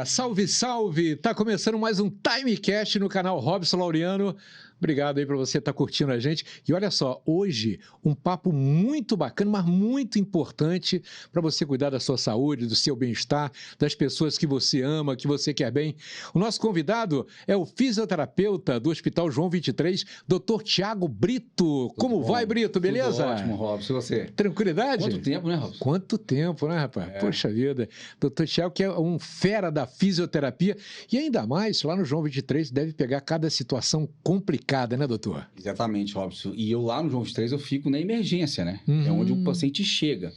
Salve, salve! Tá começando mais um Timecast no canal Robson Laureano. Obrigado aí para você estar curtindo a gente. E olha só, hoje um papo muito bacana, mas muito importante para você cuidar da sua saúde, do seu bem-estar, das pessoas que você ama, que você quer bem. O nosso convidado é o fisioterapeuta do Hospital João 23, Dr. Thiago Brito. Como vai, Brito? Beleza? Tudo ótimo, Robson. E você? Tranquilidade? Quanto tempo, né, Robson? Quanto tempo, né, rapaz? Poxa vida. Dr. Thiago, que é um fera da fisioterapia. E ainda mais, lá no João 23, deve pegar cada situação complicada, né, doutor? Exatamente, Robson. E eu lá no João 23, eu fico na emergência, né? É onde o paciente chega.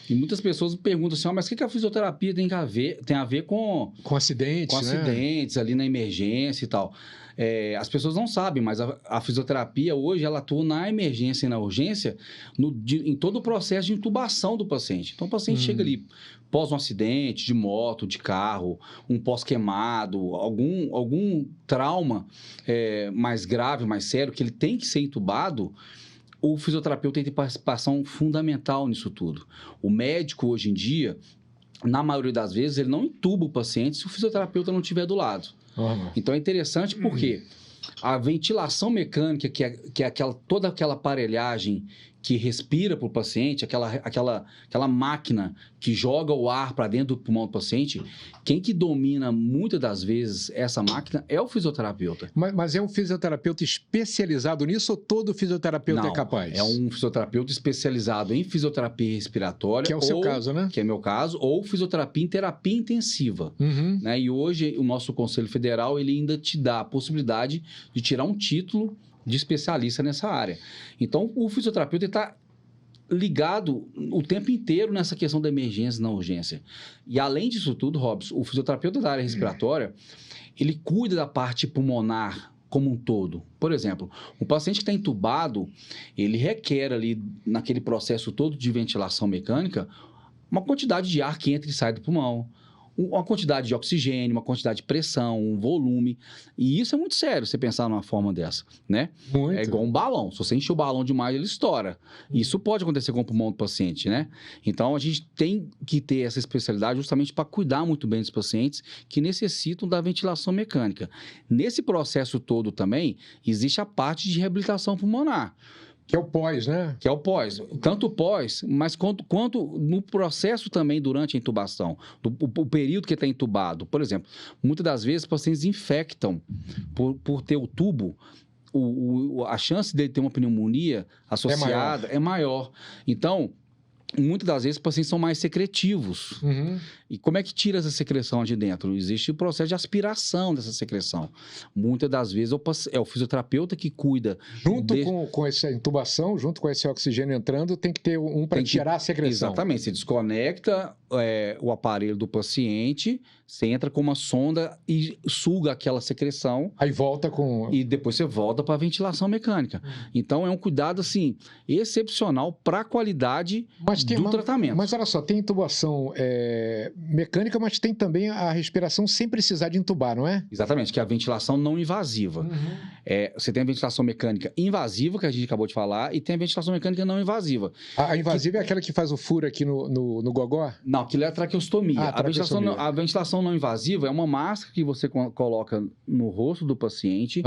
E muitas pessoas me perguntam assim, mas o que a fisioterapia tem a ver com acidentes, com acidentes ali na emergência e tal? As pessoas não sabem, mas a fisioterapia hoje, ela atua na emergência e na urgência em todo o processo de intubação do paciente. Então, o paciente chega ali pós um acidente de moto, de carro, um pós-queimado, algum trauma mais grave, mais sério, que ele tem que ser intubado. O fisioterapeuta tem participação fundamental nisso tudo. O médico, hoje em dia, na maioria das vezes, ele não intuba o paciente se o fisioterapeuta não estiver do lado. Então, é interessante porque a ventilação mecânica, que é toda aquela aparelhagem que respira para o paciente, aquela máquina que joga o ar para dentro do pulmão do paciente, quem que domina muitas das vezes essa máquina é o fisioterapeuta. Mas é um fisioterapeuta especializado nisso ou todo fisioterapeuta é capaz? É um fisioterapeuta especializado em fisioterapia respiratória. Que é o seu caso, né? Que é meu caso, ou fisioterapia em terapia intensiva. Né? E hoje o nosso Conselho Federal ele ainda te dá a possibilidade de tirar um título de especialista nessa área. Então, o fisioterapeuta está ligado o tempo inteiro nessa questão da emergência e na urgência. E, além disso tudo, Robson, o fisioterapeuta da área respiratória, ele cuida da parte pulmonar como um todo. Por exemplo, um paciente que está entubado, ele requer ali, naquele processo todo de ventilação mecânica, uma quantidade de ar que entra e sai do pulmão, uma quantidade de oxigênio, uma quantidade de pressão, um volume. E isso é muito sério, você pensar numa forma dessa, né? Muito. É igual um balão. Se você encher o balão demais, ele estoura. Isso pode acontecer com o pulmão do paciente, né? Então, a gente tem que ter essa especialidade justamente para cuidar muito bem dos pacientes que necessitam da ventilação mecânica. Nesse processo todo também, existe a parte de reabilitação pulmonar. Que é o pós, né? Que é o pós. Tanto o pós, mas quanto no processo também durante a intubação. O período que está entubado. Por exemplo, muitas das vezes os pacientes infectam por ter o tubo. A chance dele ter uma pneumonia associada é maior. Então, muitas das vezes os pacientes são mais secretivos. E como é que tira essa secreção de dentro? Existe o processo de aspiração dessa secreção. Muitas das vezes é o fisioterapeuta que cuida. Junto com essa intubação, junto com esse oxigênio entrando, tem que ter um para tirar a secreção. Exatamente. Você desconecta o aparelho do paciente, você entra com uma sonda e suga aquela secreção. Aí volta com... E depois você volta para a ventilação mecânica. Então, é um cuidado, assim, excepcional para a qualidade do tratamento. Mas olha só, tem intubação mecânica, mas tem também a respiração sem precisar de intubar, não é? Exatamente, que é a ventilação não invasiva. Você tem a ventilação mecânica invasiva, que a gente acabou de falar, e tem a ventilação mecânica não invasiva. A invasiva é aquela que faz o furo aqui no gogó? Não, aquilo é a traqueostomia. A ventilação não invasiva é uma máscara que você coloca no rosto do paciente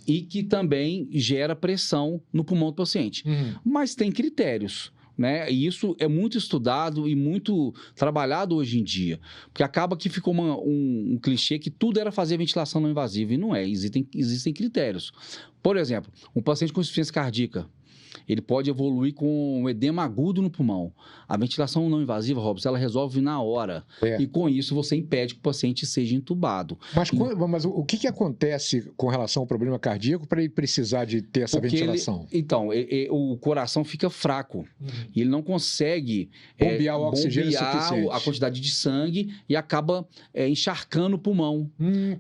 e que também gera pressão no pulmão do paciente. Mas tem critérios. Né? E isso é muito estudado e muito trabalhado hoje em dia. Porque acaba que ficou um clichê que tudo era fazer ventilação não invasiva. E não é. Existem critérios. Por exemplo, um paciente com insuficiência cardíaca, ele pode evoluir com um edema agudo no pulmão. A ventilação não invasiva, Robson, ela resolve na hora. E com isso você impede que o paciente seja intubado. Mas o que acontece com relação ao problema cardíaco para ele precisar de ter essa ventilação? O coração fica fraco. E ele não consegue bombear o oxigênio suficiente. A quantidade de sangue e acaba encharcando o pulmão.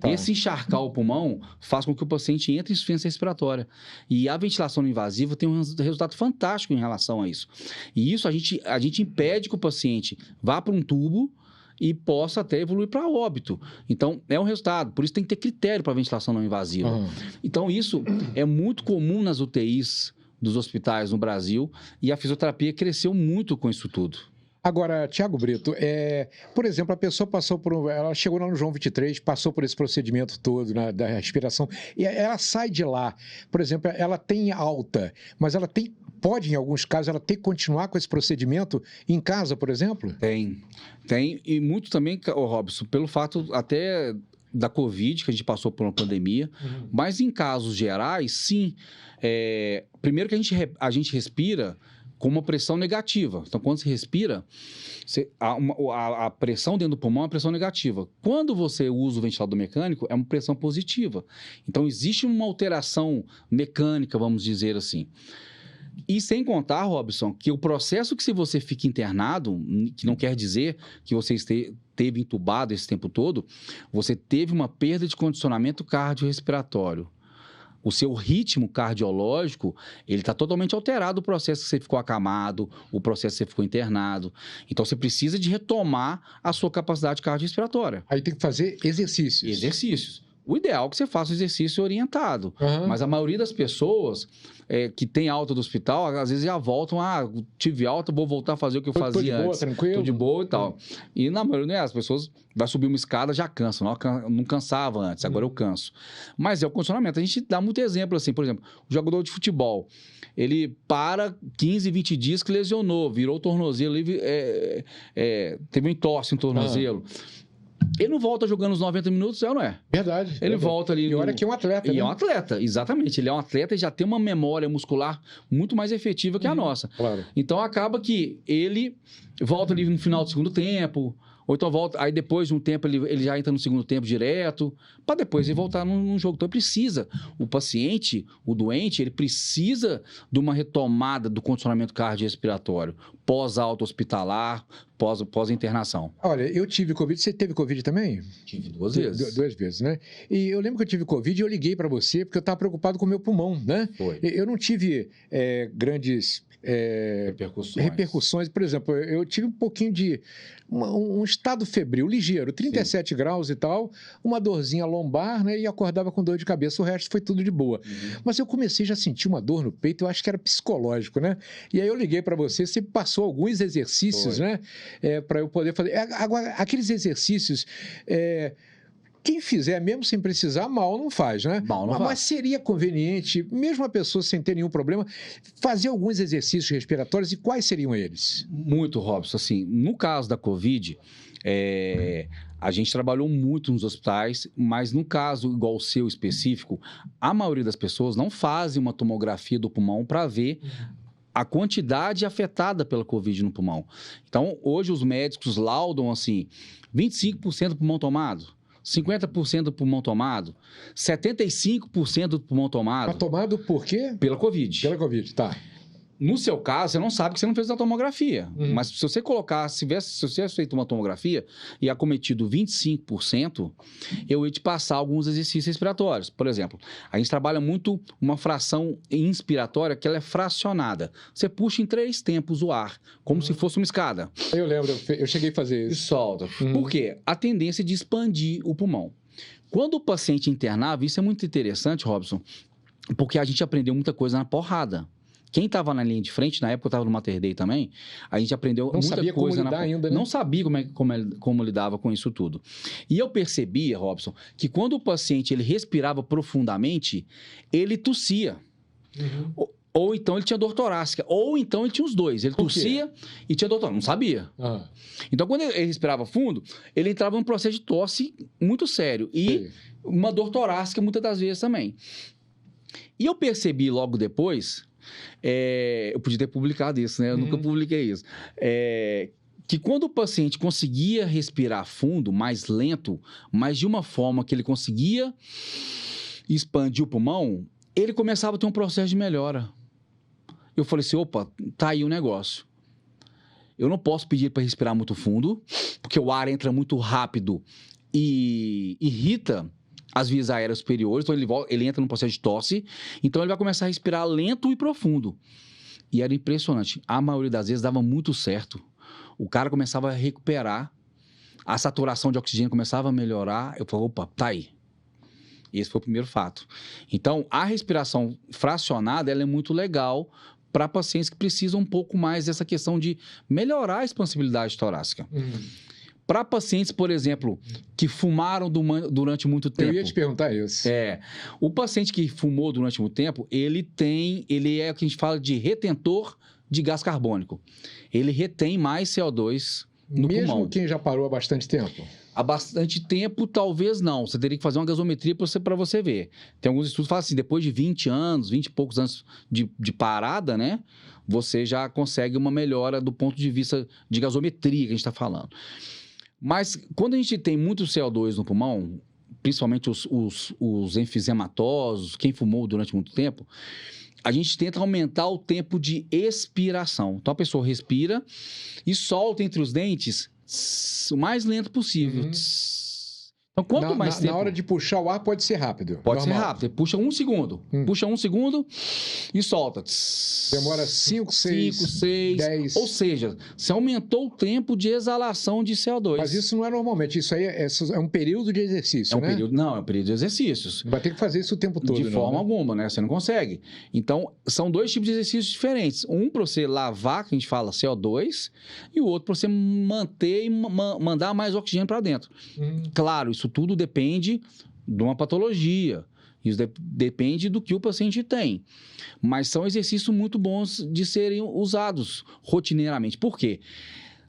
Esse encharcar o pulmão faz com que o paciente entre em insuficiência respiratória. E a ventilação não invasiva tem um resultado fantástico em relação a isso. E isso a gente impede que o paciente vá para um tubo e possa até evoluir para óbito. Então, é um resultado. Por isso tem que ter critério para ventilação não invasiva. Então, isso é muito comum nas UTIs dos hospitais no Brasil e a fisioterapia cresceu muito com isso tudo. Agora, Tiago Brito, por exemplo, a pessoa ela chegou lá no João 23, passou por esse procedimento todo da respiração, e ela sai de lá, por exemplo, ela tem alta, mas pode, em alguns casos, ela ter que continuar com esse procedimento em casa, por exemplo? Tem, e muito também, Robson, pelo fato até da Covid, que a gente passou por uma pandemia, mas em casos gerais, sim. Primeiro que a gente respira com uma pressão negativa. Então, quando você respira, a pressão dentro do pulmão é uma pressão negativa. Quando você usa o ventilador mecânico, é uma pressão positiva. Então, existe uma alteração mecânica, vamos dizer assim. E sem contar, Robson, que o processo que se você fica internado, que não quer dizer que você esteve entubado esse tempo todo, você teve uma perda de condicionamento cardiorrespiratório. O seu ritmo cardiológico, ele está totalmente alterado, o processo que você ficou acamado, o processo que você ficou internado. Então, você precisa de retomar a sua capacidade cardiorrespiratória. Aí tem que fazer exercícios. Exercícios. O ideal é que você faça o exercício orientado. Mas a maioria das pessoas que tem alta do hospital, às vezes já voltam, tive alta, vou voltar a fazer o que eu fazia antes. Tô de boa, tranquilo. Tô de boa e tal. E na maioria, as pessoas vai subir uma escada, já cansam. Não cansava antes, agora eu canso. Mas é o condicionamento. A gente dá muito exemplo assim, por exemplo, o jogador de futebol, ele para 15, 20 dias que lesionou, virou o tornozelo, teve um entorse no tornozelo. Ele não volta jogando os 90 minutos, ou não é? Verdade. Ele volta ali... E olha que é um atleta, E é um atleta, exatamente. Ele é um atleta e já tem uma memória muscular muito mais efetiva que a nossa. Claro. Então, acaba que ele volta ali no final do segundo tempo, ou então volta... Aí, depois de um tempo, ele já entra no segundo tempo direto, para depois ele voltar num jogo. Então, precisa. O paciente, o doente, ele precisa de uma retomada do condicionamento cardiorrespiratório pós-alta hospitalar, pós-internação. Olha, eu tive Covid. Você teve Covid também? Tive 2 vezes. 2 vezes, né? E eu lembro que eu tive Covid e eu liguei para você porque eu estava preocupado com o meu pulmão, né? Foi. Eu não tive grandes repercussões. Por exemplo, eu tive um pouquinho de um estado febril ligeiro, 37 graus e tal, uma dorzinha lombar, né? E acordava com dor de cabeça. O resto foi tudo de boa. Mas eu comecei já a sentir uma dor no peito, eu acho que era psicológico, né? E aí eu liguei para você passou alguns exercícios, né? Para eu poder fazer. Agora, aqueles exercícios... Quem fizer, mesmo sem precisar, mal não faz, né? Mas seria conveniente, mesmo a pessoa sem ter nenhum problema, fazer alguns exercícios respiratórios, e quais seriam eles? Muito, Robson. Assim, no caso da Covid, a gente trabalhou muito nos hospitais, mas no caso igual o seu específico, a maioria das pessoas não fazem uma tomografia do pulmão para ver a quantidade afetada pela Covid no pulmão. Então, hoje os médicos laudam assim, 25% do pulmão tomado, 50% do pulmão tomado, 75% do pulmão tomado. Mas tomado por quê? Pela Covid. Pela Covid, tá. No seu caso, você não sabe que você não fez a tomografia. Mas se você colocar, se você tivesse feito uma tomografia e acometido 25%, eu ia te passar alguns exercícios respiratórios. Por exemplo, a gente trabalha muito uma fração inspiratória que ela é fracionada. Você puxa em 3 tempos o ar, como se fosse uma escada. Eu lembro, eu cheguei a fazer isso. E solta. Por quê? A tendência é de expandir o pulmão. Quando o paciente internava, isso é muito interessante, Robson, porque a gente aprendeu muita coisa na porrada. Quem estava na linha de frente, na época eu estava no Mater Dei também, a gente aprendeu muita coisa. Não sabia como lidar ainda, né? Não sabia como lidava com isso tudo. E eu percebia, Robson, que quando o paciente ele respirava profundamente, ele tossia. Ou então ele tinha dor torácica, ou então ele tinha os dois. Ele tossia e tinha dor torácica. Não sabia. Então, quando ele respirava fundo, ele entrava num processo de tosse muito sério. E uma dor torácica muitas das vezes também. E eu percebi logo depois... eu podia ter publicado isso, né? Eu nunca publiquei isso. Que quando o paciente conseguia respirar fundo, mais lento, mas de uma forma que ele conseguia expandir o pulmão, ele começava a ter um processo de melhora. Eu falei assim, opa, tá aí o negócio. Eu não posso pedir para respirar muito fundo, porque o ar entra muito rápido e irrita as vias aéreas superiores, então ele entra num processo de tosse, então ele vai começar a respirar lento e profundo. E era impressionante. A maioria das vezes dava muito certo. O cara começava a recuperar, a saturação de oxigênio começava a melhorar. Eu falei, opa, tá aí. Esse foi o primeiro fato. Então, a respiração fracionada, ela é muito legal para pacientes que precisam um pouco mais dessa questão de melhorar a expansibilidade torácica. Para pacientes, por exemplo, que fumaram durante muito tempo. Eu ia te perguntar isso. O paciente que fumou durante muito tempo, ele é o que a gente fala de retentor de gás carbônico. Ele retém mais CO2 no pulmão. Mesmo quem já parou há bastante tempo? Há bastante tempo, talvez não. Você teria que fazer uma gasometria para você ver. Tem alguns estudos que falam assim, depois de 20 anos, 20 e poucos anos de parada, né? Você já consegue uma melhora do ponto de vista de gasometria que a gente está falando. Mas quando a gente tem muito CO2 no pulmão, principalmente os enfisematosos, quem fumou durante muito tempo, a gente tenta aumentar o tempo de expiração. Então a pessoa respira e solta entre os dentes o mais lento possível. Então, quanto mais tempo... Na hora de puxar o ar, pode ser rápido. Pode ser rápido. Você puxa 1 segundo. Puxa 1 segundo e solta. Demora 5, 6, 10. Ou seja, você aumentou o tempo de exalação de CO2. Mas isso não é normalmente. Isso aí é um período de exercício, né? Não, é um período de exercícios. Vai ter que fazer isso o tempo todo. De forma alguma, né? Você não consegue. Então, são 2 tipos de exercícios diferentes. Um para você lavar, que a gente fala CO2, e o outro para você manter e mandar mais oxigênio para dentro. Claro, isso tudo depende de uma patologia. Isso depende do que o paciente tem. Mas são exercícios muito bons de serem usados rotineiramente. Por quê?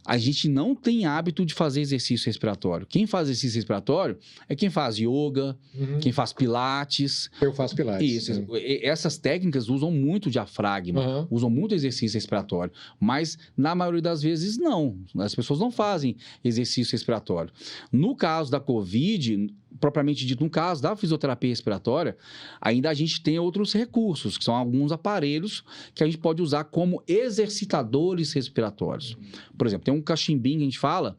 A gente não tem hábito de fazer exercício respiratório. Quem faz exercício respiratório é quem faz yoga, quem faz pilates. Eu faço pilates. Isso. Essas técnicas usam muito diafragma, usam muito exercício respiratório. Mas, na maioria das vezes, não. As pessoas não fazem exercício respiratório. No caso da COVID, propriamente dito, no caso da fisioterapia respiratória, ainda a gente tem outros recursos, que são alguns aparelhos que a gente pode usar como exercitadores respiratórios. Por exemplo, tem um cachimbinho que a gente fala,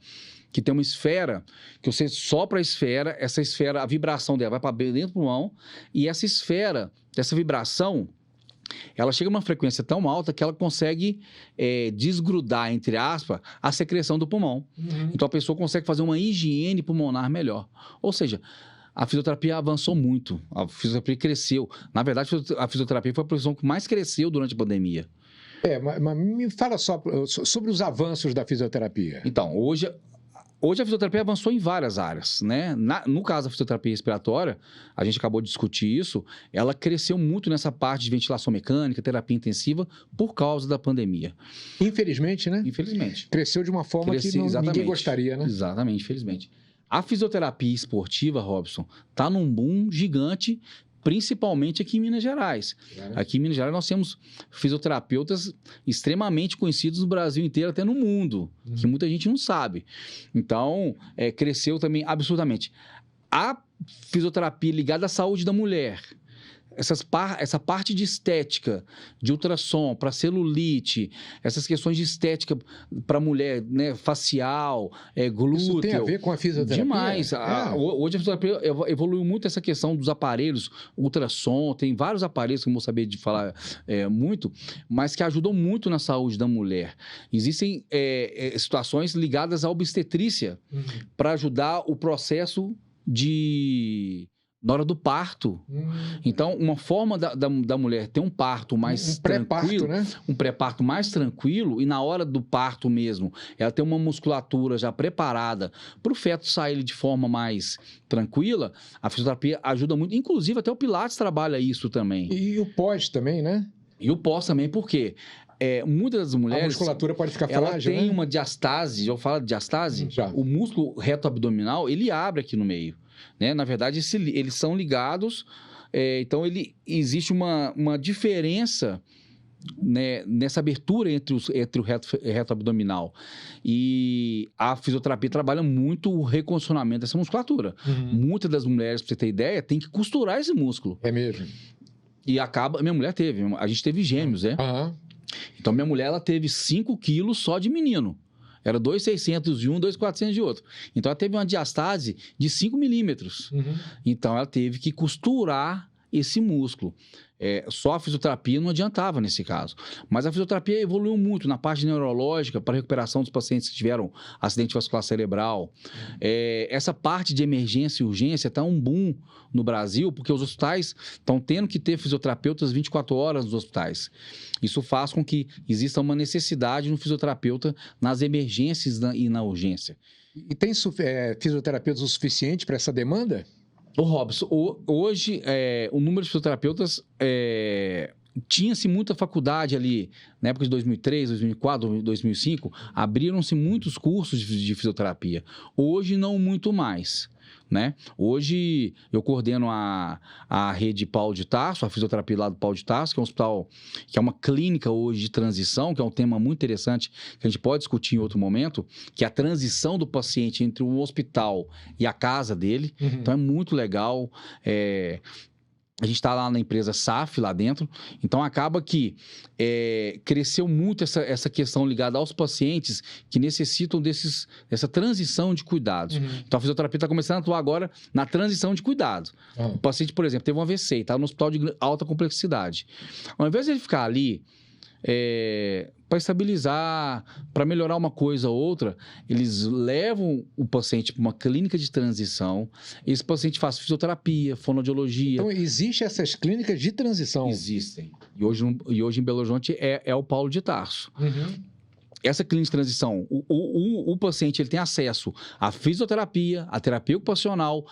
que tem uma esfera, que você sopra a esfera, essa esfera, a vibração dela vai para dentro do pulmão, e essa esfera, essa vibração, ela chega a uma frequência tão alta que ela consegue desgrudar, entre aspas, a secreção do pulmão. Então, a pessoa consegue fazer uma higiene pulmonar melhor. Ou seja, a fisioterapia avançou muito, a fisioterapia cresceu. Na verdade, a fisioterapia foi a profissão que mais cresceu durante a pandemia. Mas me fala só sobre os avanços da fisioterapia. Então, hoje a fisioterapia avançou em várias áreas, né? No caso da fisioterapia respiratória, a gente acabou de discutir isso, ela cresceu muito nessa parte de ventilação mecânica, terapia intensiva, por causa da pandemia. Infelizmente, né? Infelizmente. Cresceu de uma forma que ninguém gostaria, né? Exatamente, infelizmente. A fisioterapia esportiva, Robson, está num boom gigante, principalmente aqui em Minas Gerais. Aqui em Minas Gerais nós temos fisioterapeutas extremamente conhecidos no Brasil inteiro, até no mundo, que muita gente não sabe. Então, cresceu também absurdamente. A fisioterapia ligada à saúde da mulher, essa parte de estética, de ultrassom, para celulite, essas questões de estética para mulher, né, facial, glúteo. Isso tem a ver com a fisioterapia? Demais. Hoje a fisioterapia evoluiu muito essa questão dos aparelhos, ultrassom, tem vários aparelhos que eu não vou saber de falar muito, mas que ajudam muito na saúde da mulher. Existem situações ligadas à obstetrícia para ajudar o processo na hora do parto. Então, uma forma da mulher ter um parto mais tranquilo, né? Um pré-parto mais tranquilo, e na hora do parto mesmo, ela tem uma musculatura já preparada para o feto sair de forma mais tranquila, a fisioterapia ajuda muito. Inclusive, até o Pilates trabalha isso também. E o pós também, né? E o pós também, por quê? Muitas das mulheres... A musculatura pode ficar frágil, frágil, ela tem né? uma diastase, já falo de diastase? Já. O músculo reto abdominal, ele abre aqui no meio. Né? Na verdade, eles são ligados, então existe uma diferença, né, nessa abertura entre o reto abdominal. E a fisioterapia trabalha muito o recondicionamento dessa musculatura. Muitas das mulheres, para você ter ideia, tem que costurar esse músculo. É mesmo? E minha mulher a gente teve gêmeos, né? Então, minha mulher, ela teve 5 quilos só de menino. Era 2,600 de um, 2,400 de outro. Então, ela teve uma diastase de 5 milímetros. Então, ela teve que costurar esse músculo. Só a fisioterapia não adiantava nesse caso. Mas a fisioterapia evoluiu muito na parte neurológica para recuperação dos pacientes que tiveram acidente vascular cerebral. Essa parte de emergência e urgência está um boom no Brasil, porque os hospitais estão tendo que ter fisioterapeutas 24 horas nos hospitais. Isso faz com que exista uma necessidade no fisioterapeuta nas emergências e na urgência. E tem fisioterapeutas o suficiente para essa demanda? Ô Robson, hoje o número de fisioterapeutas tinha-se muita faculdade ali, na época de 2003, 2004, 2005, abriram-se muitos cursos de fisioterapia. Hoje não muito mais, né? Hoje eu coordeno a rede Paulo de Tarso, a fisioterapia lá do Paulo de Tarso, que é um hospital, que é uma clínica hoje de transição, que é um tema muito interessante que a gente pode discutir em outro momento, que é a transição do paciente entre um hospital e a casa dele. Uhum. Então é muito legal. A gente está lá na empresa SAF, lá dentro, então acaba que cresceu muito essa questão ligada aos pacientes que necessitam dessa transição de cuidados. Uhum. Então a fisioterapia está começando a atuar agora na transição de cuidados. Uhum. O paciente, por exemplo, teve um AVC e está no hospital de alta complexidade. Ao invés de ele ficar ali para estabilizar, para melhorar uma coisa ou outra, eles levam o paciente para uma clínica de transição. Esse paciente faz fisioterapia, fonoaudiologia. Então, existem essas clínicas de transição? Existem. E hoje em Belo Horizonte é o Paulo de Tarso. Uhum. Essa clínica de transição, o paciente ele tem acesso à fisioterapia, à terapia ocupacional,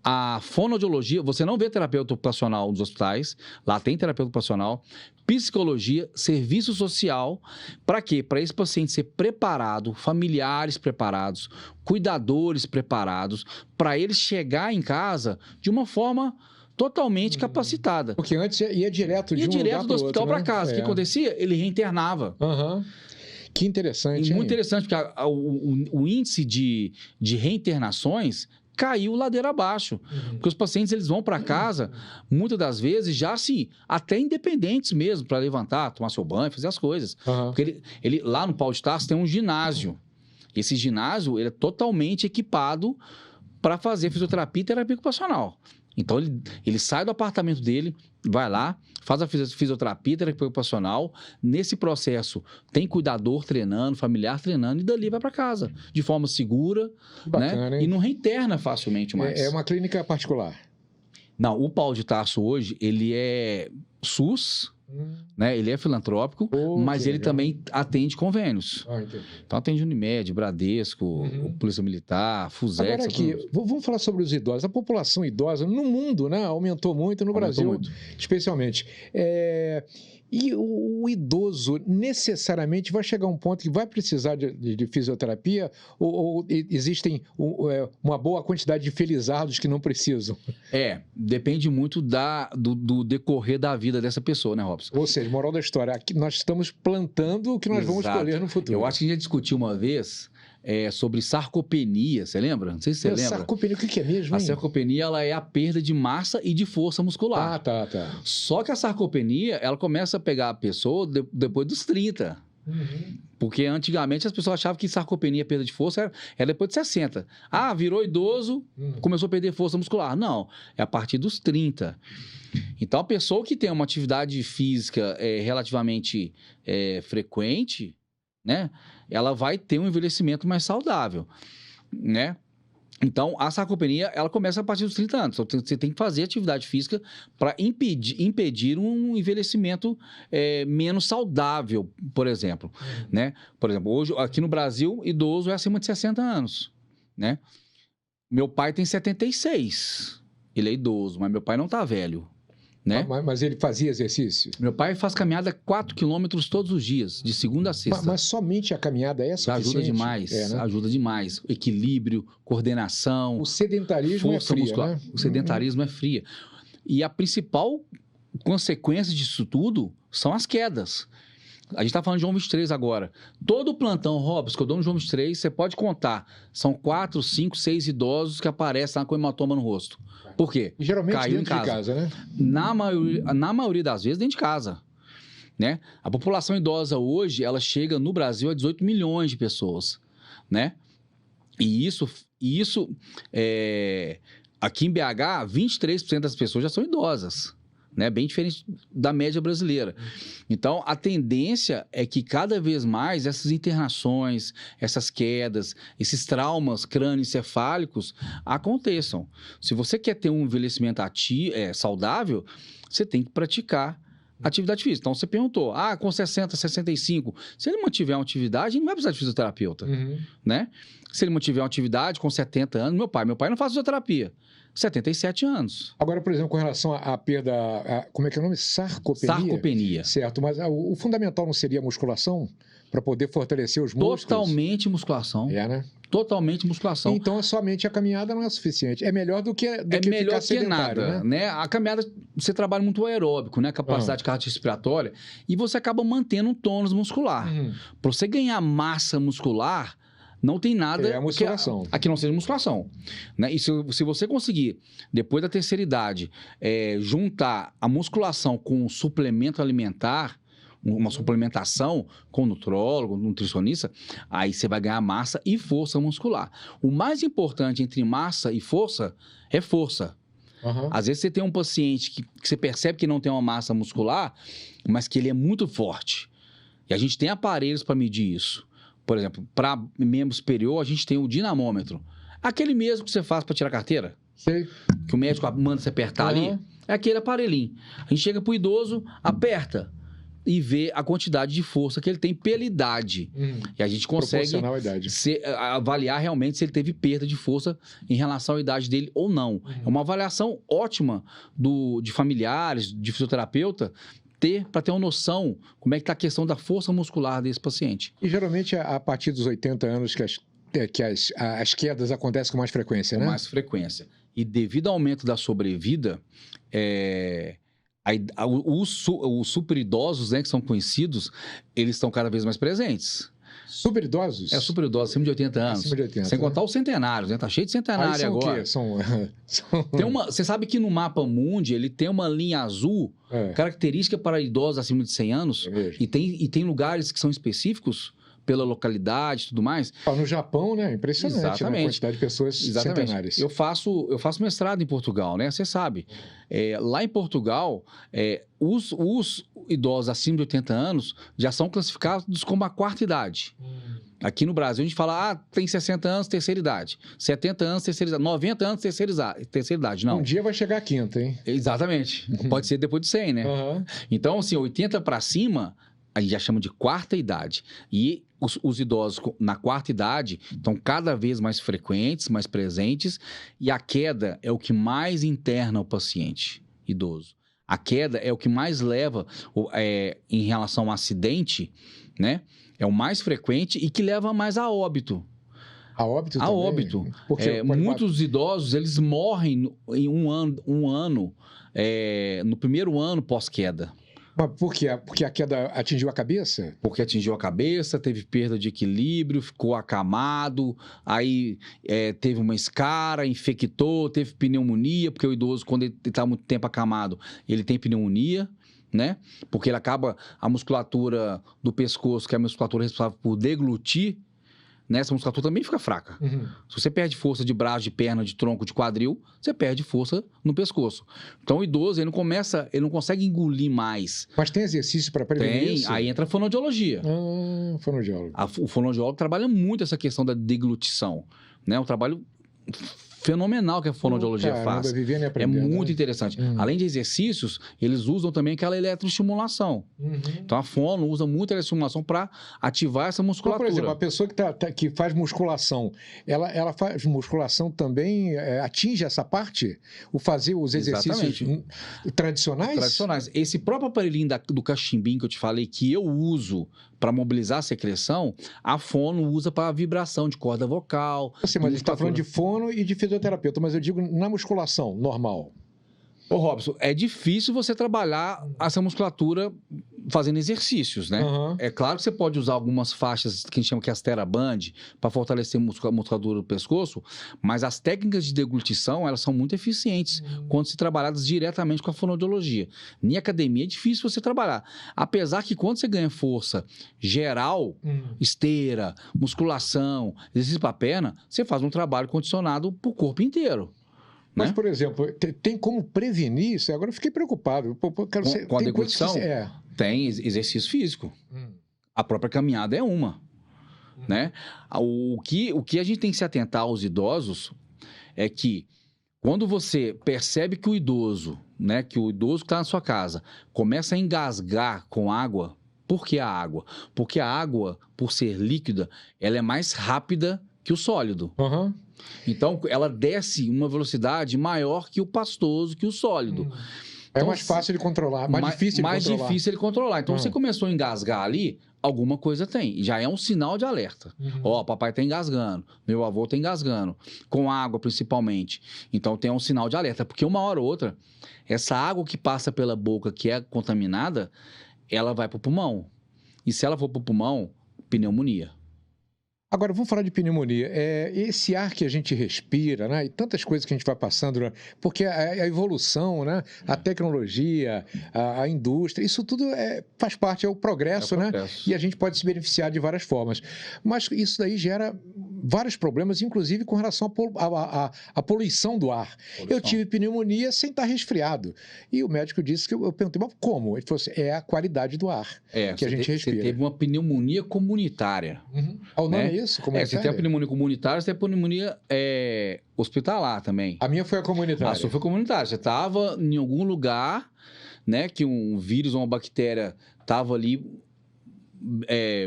a fonoaudiologia. Você não vê terapeuta ocupacional nos hospitais, lá tem terapeuta ocupacional, psicologia, serviço social. Para quê? Para esse paciente ser preparado, familiares preparados, cuidadores preparados, para ele chegar em casa de uma forma totalmente capacitada. Porque antes ia direto de um lugar do pro hospital outro, para né? casa. O que acontecia? Ele reinternava. Uhum. Que interessante, Muito hein? interessante, porque o índice de reinternações caiu ladeira abaixo. Uhum. Porque os pacientes eles vão para casa, muitas das vezes, já assim, até independentes mesmo, para levantar, tomar seu banho, fazer as coisas. Uhum. Porque ele lá no Paulo de Tarso tem um ginásio. Esse ginásio ele é totalmente equipado para fazer fisioterapia e terapia ocupacional. Então, ele sai do apartamento dele, vai lá, faz a fisioterapia, terapia ocupacional. Nesse processo, tem cuidador treinando, familiar treinando, e dali vai para casa, de forma segura, Bacana, né? hein? E não reinterna facilmente mais. É uma clínica particular? Não, o Paulo de Tarso hoje, ele é SUS, né? Ele é filantrópico, mas ele também atende convênios. Entendi. Então atende Unimed, Bradesco, Polícia Militar, FUSEX. Agora aqui, vamos falar sobre os idosos. A população idosa no mundo, né, aumentou muito, no Brasil muito. especialmente. E o idoso necessariamente vai chegar a um ponto que vai precisar de fisioterapia ou existem uma boa quantidade de felizardos que não precisam? Depende muito do decorrer da vida dessa pessoa, né, Robson? Ou seja, moral da história, aqui nós estamos plantando o que nós vamos colher no futuro. Eu acho que a gente já discutiu uma vez sobre sarcopenia, você lembra? Não sei se você lembra. Sarcopenia, o que é mesmo? A sarcopenia ela é a perda de massa e de força muscular. Tá. Só que a sarcopenia, ela começa a pegar a pessoa depois dos 30. Porque antigamente as pessoas achavam que sarcopenia, perda de força, era depois de 60. Virou idoso, começou a perder força muscular. Não, é a partir dos 30. Então, a pessoa que tem uma atividade física relativamente frequente, né, ela vai ter um envelhecimento mais saudável, né? Então, a sarcopenia, ela começa a partir dos 30 anos. Então, você tem que fazer atividade física para impedir um envelhecimento menos saudável, por exemplo. Né? Por exemplo, hoje, aqui no Brasil, idoso é acima de 60 anos. Né? Meu pai tem 76. Ele é idoso, mas meu pai não está velho. Né? Mas ele fazia exercício? Meu pai faz caminhada 4 quilômetros todos os dias, de segunda a sexta. Mas somente a caminhada é suficiente? Ajuda demais, né? Ajuda demais. Equilíbrio, coordenação. O sedentarismo é fria, muscular. Né? O sedentarismo é fria. E a principal consequência disso tudo são as quedas. A gente está falando de João 23 agora. Todo o plantão, Robson, que eu dou no João 23, você pode contar. São 4, 5, 6 idosos que aparecem lá com hematoma no rosto. Por quê? E geralmente caiu dentro em casa. de casa, né? Na maioria das vezes, dentro de casa. Né? A população idosa hoje, ela chega no Brasil a 18 milhões de pessoas. Né? E isso aqui em BH, 23% das pessoas já são idosas. né? Bem diferente da média brasileira. Então, a tendência é que cada vez mais essas internações, essas quedas, esses traumas crânioencefálicos aconteçam. Se você quer ter um envelhecimento saudável, você tem que praticar atividade física. Então, você perguntou, com 60, 65, se ele mantiver uma atividade, ele não vai precisar de fisioterapeuta, né? Se ele mantiver uma atividade com 70 anos, meu pai não faz fisioterapia. 77 anos. Agora, por exemplo, com relação à perda, como é que é o nome? Sarcopenia? Sarcopenia. Certo, mas o fundamental não seria a musculação para poder fortalecer os músculos? Totalmente musculação. Né? Totalmente musculação. Então, somente a caminhada não é suficiente. É melhor do que melhor ficar que nada, né? A caminhada, você trabalha muito aeróbico, né? Capacidade cardiorrespiratória, e você acaba mantendo um tônus muscular. Para você ganhar massa muscular, não tem nada a musculação. que não seja musculação. Né? E se você conseguir, depois da terceira idade, juntar a musculação com um suplemento alimentar, uma suplementação com nutrólogo, nutricionista, aí você vai ganhar massa e força muscular. O mais importante entre massa e força é força. Às vezes você tem um paciente que você percebe que não tem uma massa muscular, mas que ele é muito forte. E a gente tem aparelhos para medir isso. Por exemplo, para membro superior, a gente tem o dinamômetro. Aquele mesmo que você faz para tirar carteira. Sei. Que o médico manda você apertar ali. É aquele aparelhinho. A gente chega para o idoso, aperta e vê a quantidade de força que ele tem pela idade. E a gente consegue avaliar realmente se ele teve perda de força em relação à idade dele ou não. É uma avaliação ótima de familiares, de fisioterapeuta, para ter uma noção como é que está a questão da força muscular desse paciente. E geralmente a partir dos 80 anos que as quedas acontecem com mais frequência, né? Com mais frequência. E devido ao aumento da sobrevida, os superidosos, né, que são conhecidos, eles estão cada vez mais presentes. Superidosos? Superidosos, acima de 80 anos. Acima de 80, sem contar os centenários, né? Tá cheio de centenário agora. O quê? Você sabe que no mapa mundi ele tem uma linha azul, característica para idosos acima de 100 anos, e tem lugares que são específicos pela localidade e tudo mais. No Japão, né? Impressionante. Exatamente. A quantidade de pessoas centenárias. Eu faço mestrado em Portugal, né? Você sabe. Lá em Portugal, os idosos acima de 80 anos já são classificados como a quarta idade. Aqui no Brasil, a gente fala, tem 60 anos, terceira idade. 70 anos, terceira idade. 90 anos, terceira idade. Não. Um dia vai chegar a quinta, hein? Exatamente. Pode ser depois de 100, né? Então, assim, 80 para cima, a gente já chama de quarta idade. E os idosos na quarta idade estão cada vez mais frequentes, mais presentes, e a queda é o que mais interna o paciente idoso. A queda é o que mais leva, em relação ao acidente, né? É o mais frequente e que leva mais a óbito. A óbito também? A óbito. Porque muitos idosos, eles morrem em um ano no primeiro ano pós-queda. Mas por quê? Porque a queda atingiu a cabeça? Porque atingiu a cabeça, teve perda de equilíbrio, ficou acamado, aí teve uma escara, infectou, teve pneumonia, porque o idoso, quando ele está muito tempo acamado, ele tem pneumonia, né? Porque ele acaba, a musculatura do pescoço, que é a musculatura responsável por deglutir, né? Essa musculatura também fica fraca. Se você perde força de braço, de perna, de tronco, de quadril, você perde força no pescoço. Então, o idoso, ele não consegue engolir mais. Mas tem exercício para prevenir isso? Aí entra a fonoaudiologia. Fonoaudiólogo. O fonoaudiólogo trabalha muito essa questão da deglutição, né? Um trabalho fenomenal que a fonoaudiologia faz. É muito interessante. Além de exercícios, eles usam também aquela eletroestimulação. Então, a fono usa muito a eletroestimulação para ativar essa musculatura. Então, por exemplo, a pessoa que faz musculação, ela faz musculação também, atinge essa parte? Fazer os exercícios tradicionais? Tradicionais. Esse próprio aparelhinho do cachimbinho que eu te falei, que eu uso para mobilizar a secreção, a fono usa para vibração de corda vocal. Mas a gente está falando de fono e de fisioterapeuta, mas eu digo na musculação normal. Ô, Robson, é difícil você trabalhar essa musculatura fazendo exercícios, né? É claro que você pode usar algumas faixas que a gente chama que é as TheraBand para fortalecer a musculatura do pescoço, mas as técnicas de deglutição, elas são muito eficientes quando se trabalhadas diretamente com a fonoaudiologia. Em academia é difícil você trabalhar. Apesar que quando você ganha força geral, esteira, musculação, exercício para a perna, você faz um trabalho condicionado para o corpo inteiro. Mas, né? por exemplo, tem como prevenir isso? Agora eu fiquei preocupado. Pô, quero ser, Com a tem coisas deglutição, que... tem exercício físico. A própria caminhada é uma, né? O que a gente tem que se atentar aos idosos é que quando você percebe que o idoso, né, que está na sua casa, começa a engasgar com água, por que a água? Porque a água, por ser líquida, ela é mais rápida que o sólido. Uhum. Então, ela desce uma velocidade maior que o pastoso, que o sólido. É Então, mais fácil de controlar, mais difícil de mais controlar. difícil de controlar. Então, você começou a engasgar ali, alguma coisa tem. Já é um sinal de alerta. Ó, papai tá engasgando, meu avô tá engasgando, com água principalmente. Então, tem um sinal de alerta, porque uma hora ou outra, essa água que passa pela boca, que é contaminada, ela vai pro pulmão. E se ela for pro pulmão, pneumonia. Agora, vamos falar de pneumonia. Esse ar que a gente respira, né? E tantas coisas que a gente vai passando, né? Porque a evolução, né? A tecnologia, a indústria, isso tudo faz parte, é o progresso, né? E a gente pode se beneficiar de várias formas. Mas isso daí gera vários problemas, inclusive com relação à poluição do ar. Eu tive pneumonia sem estar resfriado. E o médico disse que eu perguntei, mas como? Ele falou assim, é a qualidade do ar que a gente respira. Você teve uma pneumonia comunitária. O nome né? é isso? Você tem a pneumonia comunitária, você tem a pneumonia hospitalar também. A minha foi a comunitária. A sua foi comunitária. Você estava em algum lugar, né, que um vírus ou uma bactéria estava ali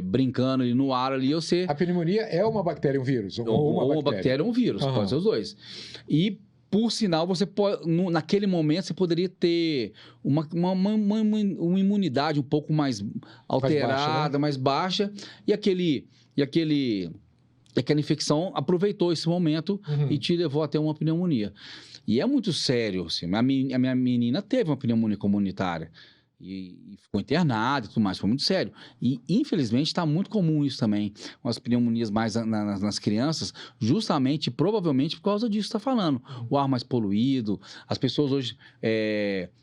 brincando ali no ar ali, você... A pneumonia é uma bactéria, um vírus? Ou uma bactéria ou um vírus, pode ser os dois. E, por sinal, você pode, naquele momento, você poderia ter uma imunidade um pouco mais alterada, mais baixa, e aquela infecção aproveitou esse momento e te levou a ter uma pneumonia. E é muito sério, assim. A minha menina teve uma pneumonia comunitária e ficou internada e tudo mais, foi muito sério. E, infelizmente, está muito comum isso também, as pneumonias mais nas crianças, justamente, provavelmente, por causa disso que você está falando. O ar mais poluído, as pessoas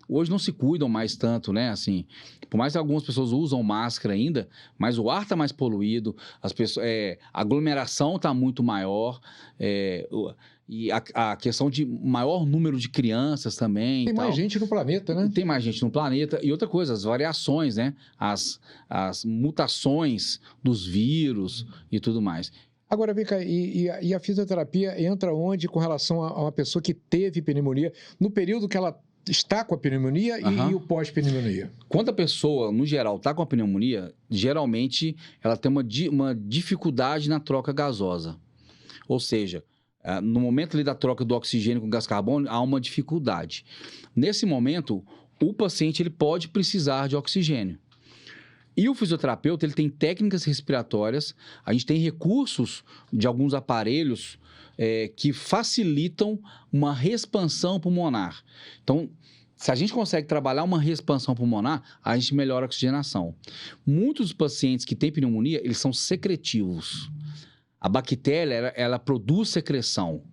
hoje não se cuidam mais tanto, né? Assim, por mais que algumas pessoas usam máscara ainda, mas o ar está mais poluído, a aglomeração está muito maior, e a questão de maior número de crianças também. Tem mais gente no planeta, né? Tem mais gente no planeta. E outra coisa, as variações, né? As mutações dos vírus e tudo mais. Agora, vem cá, e a fisioterapia entra onde com relação a uma pessoa que teve pneumonia, no período que ela está com a pneumonia e o pós-pneumonia? Quando a pessoa, no geral, está com a pneumonia, geralmente ela tem uma dificuldade na troca gasosa. Ou seja, no momento ali da troca do oxigênio com gás carbônico, há uma dificuldade. Nesse momento, o paciente ele pode precisar de oxigênio. E o fisioterapeuta ele tem técnicas respiratórias, a gente tem recursos de alguns aparelhos que facilitam uma reexpansão pulmonar. Então, se a gente consegue trabalhar uma reexpansão pulmonar, a gente melhora a oxigenação. Muitos pacientes que têm pneumonia, eles são secretivos. A bactéria, ela produz secreção.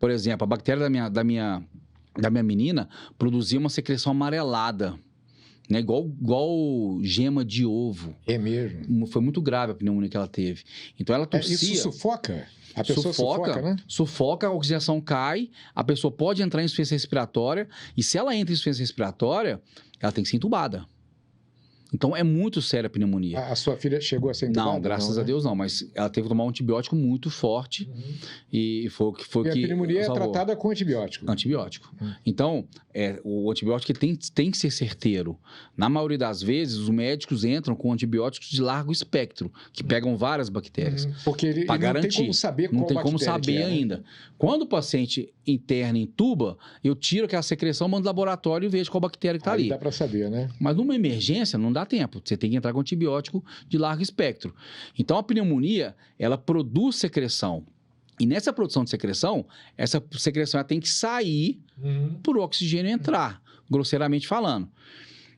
Por exemplo, a bactéria da minha menina produzia uma secreção amarelada, né? Igual gema de ovo. É mesmo? Foi muito grave a pneumonia que ela teve. Então, ela tossia... Isso sufoca? A pessoa sufoca, né? Sufoca, a oxigenação cai, a pessoa pode entrar em insuficiência respiratória, e se ela entra em insuficiência respiratória, ela tem que ser entubada. Então, é muito séria a pneumonia. A sua filha chegou a ser entubada? Não, graças a Deus não, mas ela teve que tomar um antibiótico muito forte e foi que a pneumonia é tratada com antibiótico? Antibiótico. Então, o antibiótico tem que ser certeiro. Na maioria das vezes, os médicos entram com antibióticos de largo espectro, que pegam várias bactérias. Porque ele não tem como saber qual bactéria. Não tem como saber ainda. Quando o paciente interna e intuba, eu tiro aquela secreção, mando no laboratório e vejo qual bactéria que está ali. Dá para saber, né? Mas numa emergência, não dá tempo. Você tem que entrar com antibiótico de largo espectro. Então, a pneumonia, ela produz secreção. E nessa produção de secreção, essa secreção ela tem que sair para o oxigênio entrar, grosseiramente falando.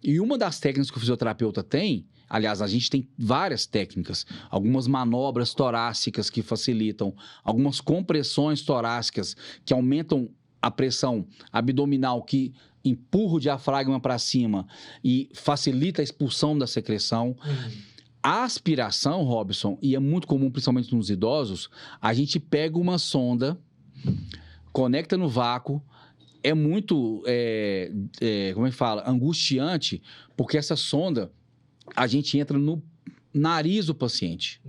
E uma das técnicas que o fisioterapeuta tem, aliás, a gente tem várias técnicas, algumas manobras torácicas que facilitam, algumas compressões torácicas que aumentam a pressão abdominal, que empurra o diafragma para cima e facilita a expulsão da secreção. A aspiração, Robson, e é muito comum, principalmente nos idosos, a gente pega uma sonda conecta no vácuo. É muito, como é que fala? Angustiante, porque essa sonda, a gente entra no nariz do paciente.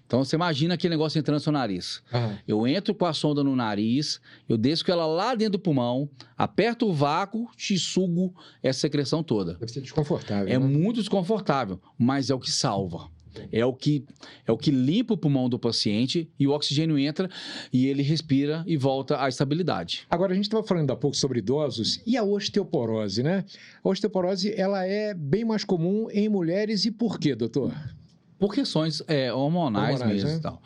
Então, você imagina aquele negócio entrando no seu nariz. Eu entro com a sonda no nariz, eu desço com ela lá dentro do pulmão, aperto o vácuo, te sugo essa secreção toda. Deve ser desconfortável. É né? muito desconfortável, mas é o que salva. É o que limpa o pulmão do paciente e o oxigênio entra e ele respira e volta à estabilidade. Agora, a gente estava falando há pouco sobre idosos e a osteoporose, né? A osteoporose, ela é bem mais comum em mulheres e por quê, doutor? Por questões hormonais mesmo, né? e tal.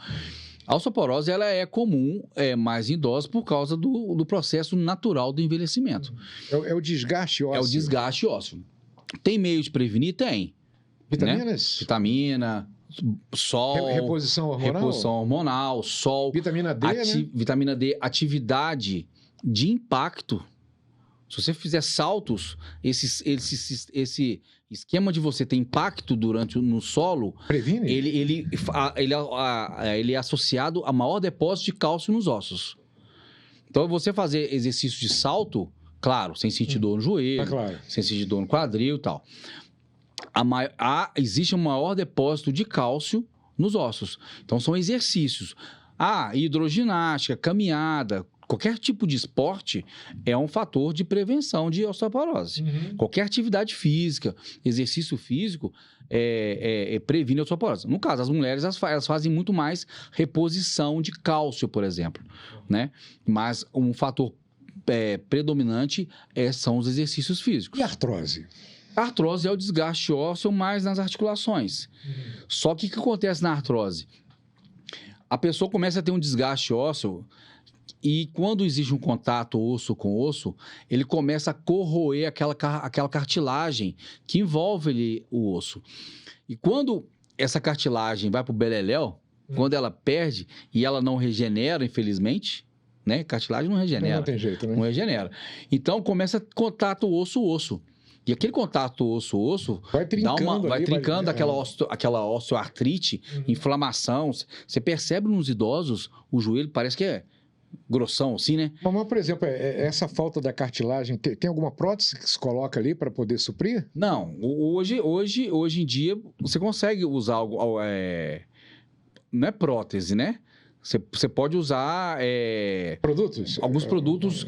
A osteoporose ela é comum mais em idosos por causa do processo natural do envelhecimento. É o desgaste ósseo. É o desgaste ósseo. Tem meio de prevenir? Tem. Vitaminas? Né? Vitamina, sol. Reposição hormonal? Reposição hormonal, sol. Vitamina D, né? Vitamina D, atividade de impacto. Se você fizer saltos, esse esquema de você ter impacto no solo, Previne? ele é associado a maior depósito de cálcio nos ossos. Então, você fazer exercício de salto, claro, sem sentir dor no joelho, claro. sem sentir dor no quadril e tal. Existe um maior depósito de cálcio nos ossos. Então, são exercícios. Hidroginástica, caminhada, qualquer tipo de esporte é um fator de prevenção de osteoporose. Qualquer atividade física, exercício físico, previne a osteoporose. No caso, as mulheres elas fazem muito mais reposição de cálcio, por exemplo. Né? Mas um fator predominante são os exercícios físicos. E a artrose? A artrose é o desgaste ósseo mais nas articulações. Só que o que acontece na artrose? A pessoa começa a ter um desgaste ósseo e quando existe um contato osso com osso, ele começa a corroer aquela cartilagem que envolve o osso. E quando essa cartilagem vai para o beleléu, quando ela perde e ela não regenera, infelizmente, né? Cartilagem não regenera. Não tem jeito, né? Não regenera. Então, começa contato osso-osso. E aquele contato osso-osso vai trincando aquela osteoartrite, inflamação. Você percebe nos idosos, o joelho parece que é grossão, assim, né? Mas, por exemplo, essa falta da cartilagem, tem alguma prótese que se coloca ali para poder suprir? Não. Hoje em dia, você consegue usar algo. Não é prótese, né? Você pode usar alguns produtos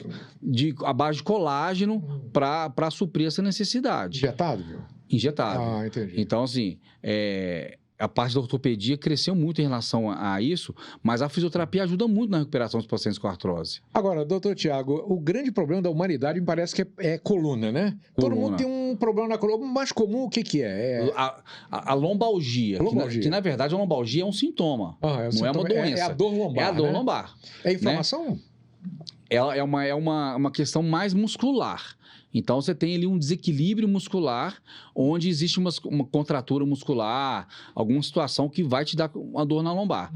à base de colágeno para suprir essa necessidade. Injetável? Injetável. Entendi. Então, assim, a parte da ortopedia cresceu muito em relação a isso, mas a fisioterapia ajuda muito na recuperação dos pacientes com artrose. Agora, doutor Tiago, o grande problema da humanidade me parece que é coluna, né? Coluna. Todo mundo tem um problema na coluna. O mais comum, o que é? A lombalgia. Que na verdade a lombalgia é um sintoma. Não é uma doença. É a dor lombar. É a dor lombar. É inflamação? Né? Ela é uma questão mais muscular. Então, você tem ali um desequilíbrio muscular, onde existe uma contratura muscular, alguma situação que vai te dar uma dor na lombar.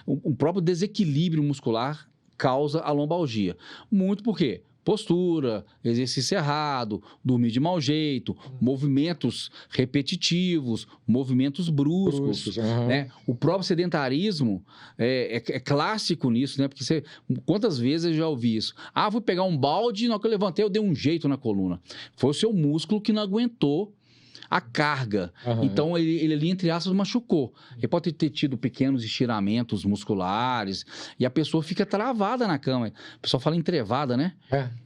O próprio desequilíbrio muscular causa a lombalgia. Muito por quê? Postura, exercício errado, dormir de mau jeito, movimentos repetitivos, movimentos bruscos. Né? O próprio sedentarismo é clássico nisso, né? Porque quantas vezes eu já ouvi isso? Vou pegar um balde e na hora que eu levantei eu dei um jeito na coluna. Foi o seu músculo que não aguentou a carga. Então, ele ali, entre aspas, machucou. Ele pode ter tido pequenos estiramentos musculares e a pessoa fica travada na cama. A pessoa fala entrevada, né?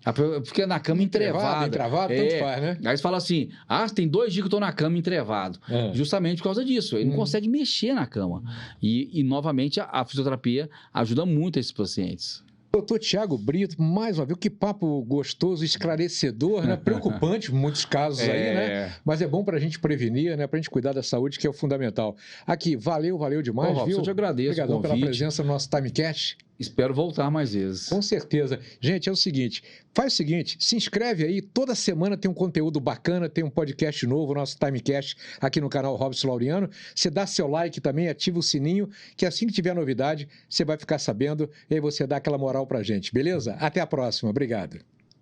A pessoa fica na cama entrevada. Entrevado, tanto faz, né? Aí você fala assim, tem 2 dias que eu tô na cama entrevado. Justamente por causa disso. Ele não consegue mexer na cama. E novamente, a fisioterapia ajuda muito esses pacientes. Doutor Tiago Brito, mais uma vez, que papo gostoso, esclarecedor, né? Preocupante em muitos casos aí, né? Mas é bom para a gente prevenir, né? Para a gente cuidar da saúde, que é o fundamental. Aqui, valeu demais, Robson, viu? Eu te agradeço. Obrigadão pela presença no nosso Timecast. Espero voltar mais vezes. Com certeza. Gente, é o seguinte, faz o seguinte, se inscreve aí, toda semana tem um conteúdo bacana, tem um podcast novo, nosso Timecast, aqui no canal Robson Laureano. Você dá seu like também, ativa o sininho, que assim que tiver novidade, você vai ficar sabendo, e aí você dá aquela moral pra gente, beleza? Até a próxima, obrigado.